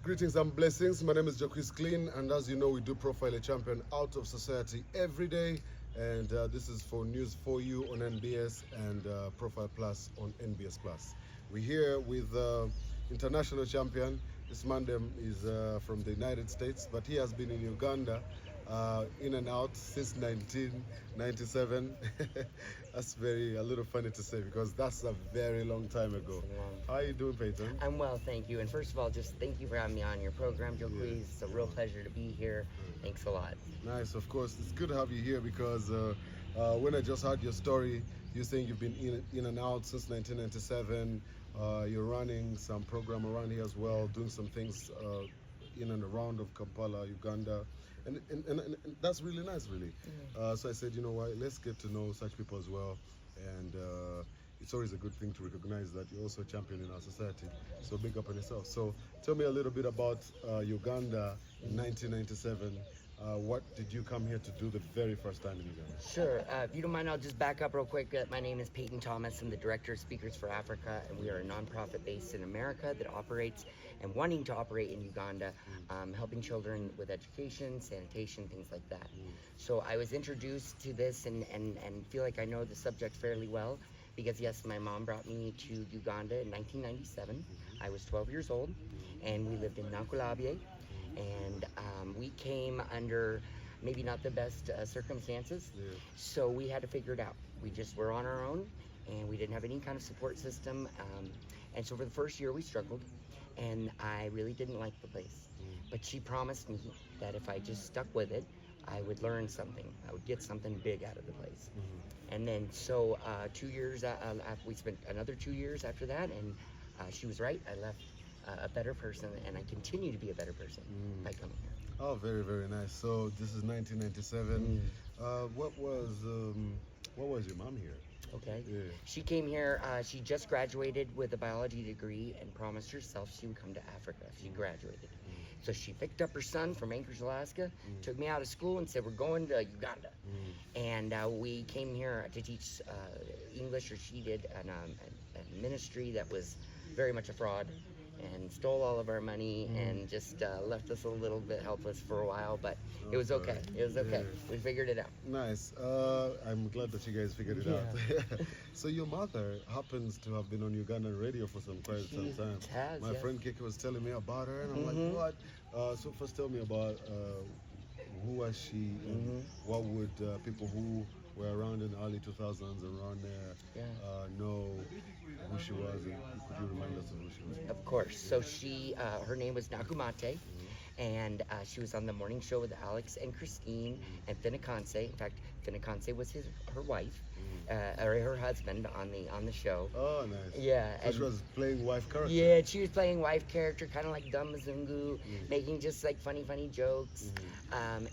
Greetings and blessings. My name is Jacques Clean, and as you know, we do profile a champion out of society every day. And this is for News for You on NBS and Profile Plus on NBS Plus. We're here with international champion. This man is from the United States, but he has been in Uganda in and out since 1997. That's a little funny to say because that's a very long time ago. How are you doing, Peyton? I'm well, thank you. And first of all, just thank you for having me on your program, Joe. Yeah. It's a real pleasure to be here. Thanks a lot. Nice, of course. It's good to have you here because when I just heard your story, you're saying you've been in and out since 1997. You're running some program around here as well, doing some things in and around of Kampala, Uganda, and that's really nice, really. So I said, you know what, let's get to know such people as well, and it's always a good thing to recognize that you're also a champion in our society. So big up on yourself. So tell me a little bit about Uganda in 1997. What did you come here to do the very first time in Uganda? Sure. If you don't mind, I'll just back up real quick. My name is Peyton Thomas. I'm the Director of Speakers for Africa, and we are a nonprofit based in America that operates and wanting to operate in Uganda, helping children with education, sanitation, things like that. So I was introduced to this and feel like I know the subject fairly well because, yes, my mom brought me to Uganda in 1997. I was 12 years old, and we lived in Nakulabye. And we came under maybe not the best circumstances, so we had to figure it out. We just were on our own, and we didn't have any kind of support system. And so for the first year, we struggled, and I really didn't like the place. But she promised me that if I just stuck with it, I would learn something. I would get something big out of the place. And then so 2 years, we spent another 2 years after that, and she was right. I left a better person, and I continue to be a better person by coming here. Oh, very, very nice. So this is 1997. What was your mom here? Okay. Yeah. She came here, she just graduated with a biology degree and promised herself she would come to Africa. She graduated. So she picked up her son from Anchorage, Alaska, took me out of school and said, we're going to Uganda. And we came here to teach English, or she did, a ministry that was very much a fraud and stole all of our money and just left us a little bit helpless for a while, but it was okay. It was okay. Yeah. We figured it out. Nice. I'm glad that you guys figured it out. So your mother happens to have been on Ugandan radio for some time. My friend Kiki was telling me about her, and I'm like, what? So first tell me about who was she, and what would people who were around in the early 2000s around there know who she was, and could you remind us of who she was? Of course. So she, her name was Nakumate, and she was on the morning show with Alex and Christine and Finnekanse. In fact, Finnekanse was her wife, or her husband on the show. Oh, nice. Yeah. So she was playing wife character. Yeah, she was playing wife character, kind of like Dumb Mzungu, making just like funny jokes.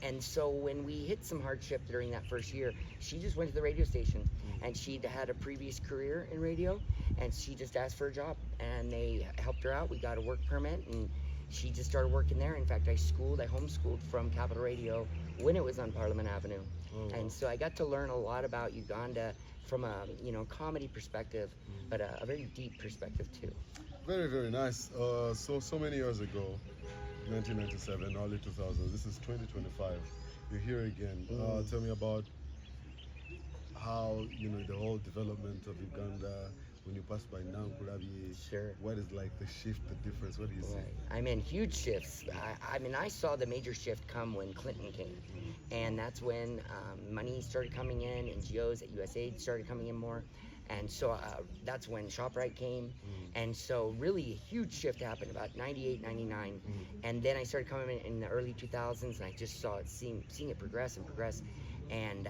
And so when we hit some hardship during that first year, she just went to the radio station, and she'd had a previous career in radio, and she just asked for a job, and they helped her out. We got a work permit, and she just started working there. In fact, I homeschooled from Capital Radio when it was on Parliament Avenue. And so I got to learn a lot about Uganda from a comedy perspective, but a very deep perspective too. Very, very nice. So many years ago, 1997, early 2000s. This is 2025. You're here again. Tell me about how the whole development of Uganda. When you pass by Nankulabi, sure. What is like the shift, the difference? What do you see? I mean, huge shifts. I mean, I saw the major shift come when Clinton came. And that's when money started coming in, NGOs at USAID started coming in more. And so that's when ShopRite came. And so really a huge shift happened about 98, 99. And then I started coming in the early 2000s, and I just saw it, seeing it progress and progress. And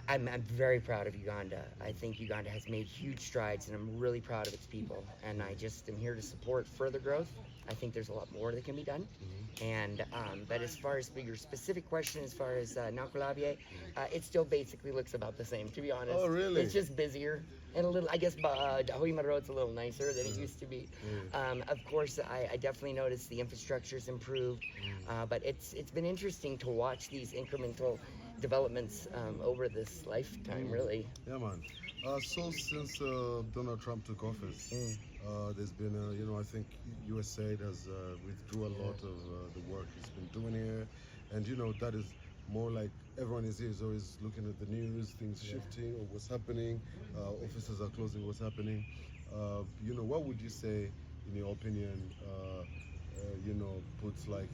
I'm very proud of Uganda. I think Uganda has made huge strides, and I'm really proud of its people. And I just am here to support further growth. I think there's a lot more that can be done. And but as far as your specific question, as far as Nakulabye, it still basically looks about the same, to be honest. Oh, really? It's just busier and a little. I guess Hoima Road's a little nicer than it used to be. Of course, I definitely noticed the infrastructure's improved, but it's been interesting to watch these incremental developments over this lifetime, really. Yeah, man. So since Donald Trump took office, There's been, I think USAID has withdrew a lot of the work he's been doing here, and that is more like everyone is always looking at the news, things shifting or what's happening. Offices are closing, what's happening. What would you say, in your opinion? Puts like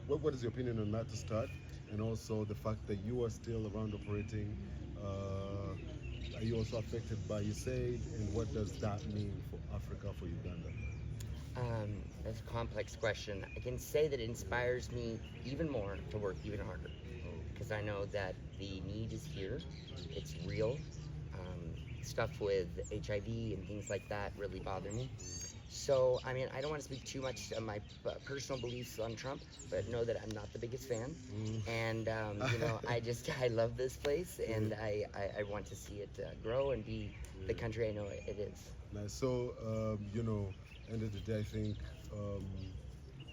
what is your opinion on that to start, and also the fact that you are still around operating? Are you also affected by USAID, and what does that mean for Africa, for Uganda? That's a complex question. I can say that it inspires me even more to work even harder because I know that the need is here. It's real. Stuff with HIV and things like that really bother me. So, I mean, I don't want to speak too much of my personal beliefs on Trump, but know that I'm not the biggest fan. And, I love this place, and I want to see it grow and be the country I know it is. Nice. So, end of the day, I think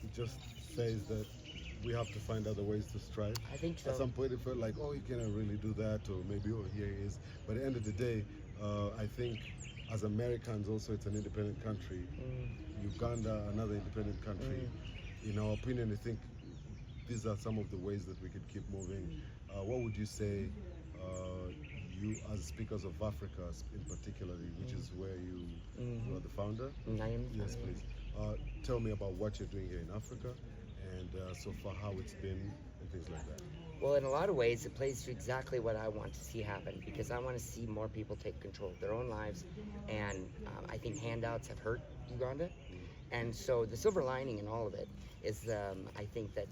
it just says that we have to find other ways to strive. I think so. At some point, it felt like, oh, you cannot really do that, or maybe, oh, here he is. But at the end of the day, I think as Americans, also, it's an independent country. Uganda, another independent country. In our opinion, I think these are some of the ways that we could keep moving. What would you say, you as speakers of Africa, in particularly, which is where you are the founder? I am. Yes, please. Tell me about what you're doing here in Africa, and so far how it's been, and things like that. Well, in a lot of ways, it plays to exactly what I want to see happen, because I want to see more people take control of their own lives, and I think handouts have hurt Uganda. And so the silver lining in all of it is I think that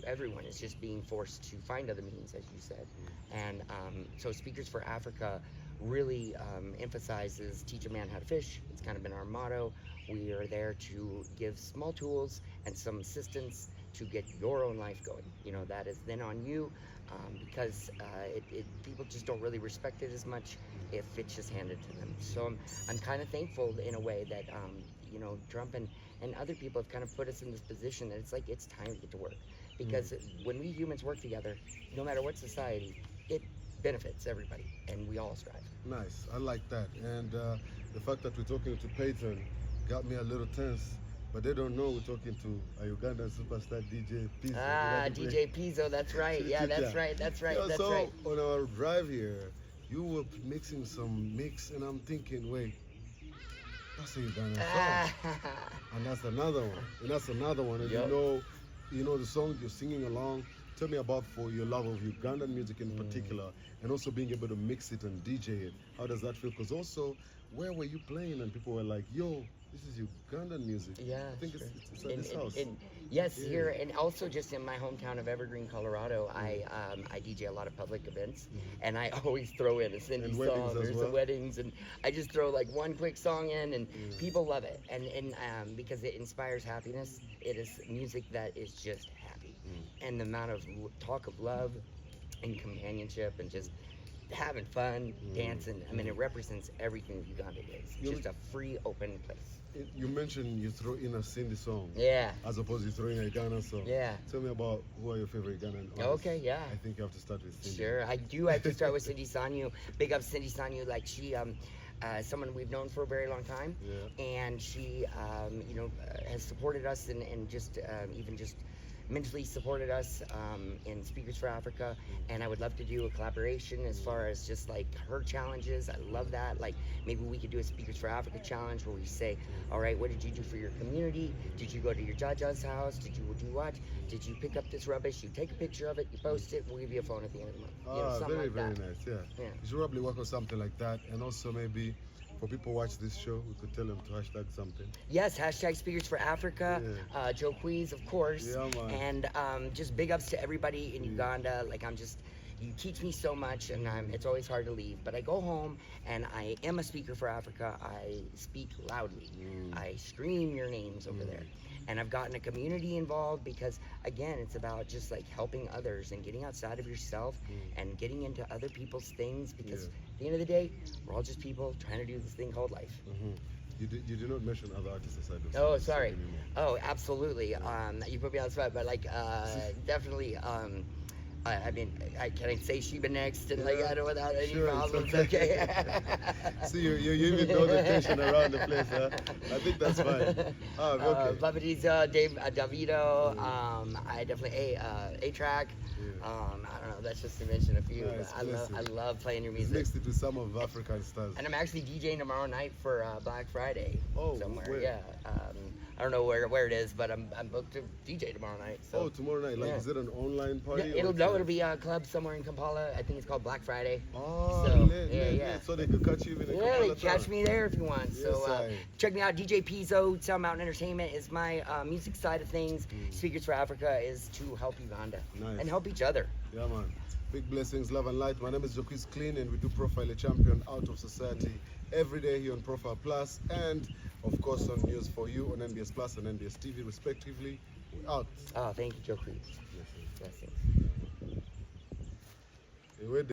everyone is just being forced to find other means, as you said. And so Speakers for Africa really emphasizes teach a man how to fish. It's kind of been our motto. We are there to give small tools and some assistance to get your own life going. That is then on you, because people just don't really respect it as much if it's just handed to them. So I'm kind of thankful in a way that Trump and other people have kind of put us in this position that it's like it's time to get to work, because when we humans work together, no matter what society, it benefits everybody, and we all strive. Nice, I like that. And the fact that we're talking to Peyton got me a little tense, but they don't know we're talking to a Ugandan superstar, DJ Pizzo. DJ Pizzo, that's right. Yeah, that's right. That's right. Yeah, that's so right. on our drive here, you were mixing some mix, and I'm thinking, wait, that's a Ugandan song, and that's another one, and that's another one. And Yep. you know the song you're singing along. Tell me about for your love of Ugandan music in particular, and also being able to mix it and DJ it. How does that feel? Because also, where were you playing and people were like, yo, this is Ugandan music. Yeah, I think sure. it's at this house. Yes, Yeah. here, and also just in my hometown of Evergreen, Colorado, I DJ a lot of public events, and I always throw in a Cindy And weddings song as or well? some weddings, and I just throw like one quick song in, and people love it, and because it inspires happiness. It is music that is just happy, and the amount of talk of love and companionship and just having fun, dancing. I mean, it represents everything that Uganda is. You- Just a free, open place. You mentioned you throw in a Cindy song, Yeah. as opposed to throwing a Ghana song. Yeah. Tell me about who are your favorite Ghanaian artists. Okay, yeah. I think you have to start with Cindy. Sure, I do have to start with Cindy Sanyu. Big up Cindy Sanyu, like she, someone we've known for a very long time, Yeah. and she, has supported us and just even just mentally supported us in Speakers for Africa. And I would love to do a collaboration as far as just like her challenges. I love that. Like maybe we could do a Speakers for Africa challenge where we say, all right, what did you do for your community? Did you go to your Jaja's house? Did you do what? Did you pick up this rubbish? You take a picture of it, you post it, we'll give you a phone at the end of the month. Something Very, like very that. nice. Yeah. Yeah. You should probably work on something like that, and also maybe for people who watch this show, we could tell them to hashtag something. Yes, hashtag Speakers for Africa, Joe Quiz, of course. Yeah, man. And just big ups to everybody in Uganda. Like, you teach me so much, and it's always hard to leave. But I go home, and I am a Speaker for Africa. I speak loudly. I scream your names over there. And I've gotten a community involved because, again, it's about just like helping others and getting outside of yourself and getting into other people's things, because at the end of the day, we're all just people trying to do this thing called life. You did not mention other artists aside of Oh, Cindy sorry. anymore. Oh, absolutely. You put me on the spot, but like definitely I mean, can I say Sheba next and like Yeah. I don't without any Sure, it's problems? okay. Okay. See, you even know the tension around the place, huh? I think that's fine. Okay. Papadizo, Dave Davido, I definitely A-Track. Yeah. I don't know, that's just to mention a few. Nice, I blessing. love playing your He's music. mixed it with some of African stars. And I'm actually DJing tomorrow night for Black Friday. Oh, somewhere. where? Yeah. I don't know where it is, but I'm booked to DJ tomorrow night. So. Oh, tomorrow night. Like, Yeah. is it an online party? Yeah, or it'll be a club somewhere in Kampala. I think it's called Black Friday. Oh, So, lit, yeah, lit, yeah. lit. So they could catch you even in Yeah, Kampala you can catch town. me there if you want. Yes, So I. check me out. DJ Pizzo, Sound Mountain Entertainment is my music side of things. Speakers for Africa is to help Uganda Nice. and help each other. Yeah, man. Big blessings, love and light. My name is Jacques Clean, and we do Profile a Champion out of society every day here on Profile Plus, and of course on News for You on NBS Plus and NBS TV, respectively. We're out. Oh, thank you, Joe Cruz. Blessings. Blessings. Hey, where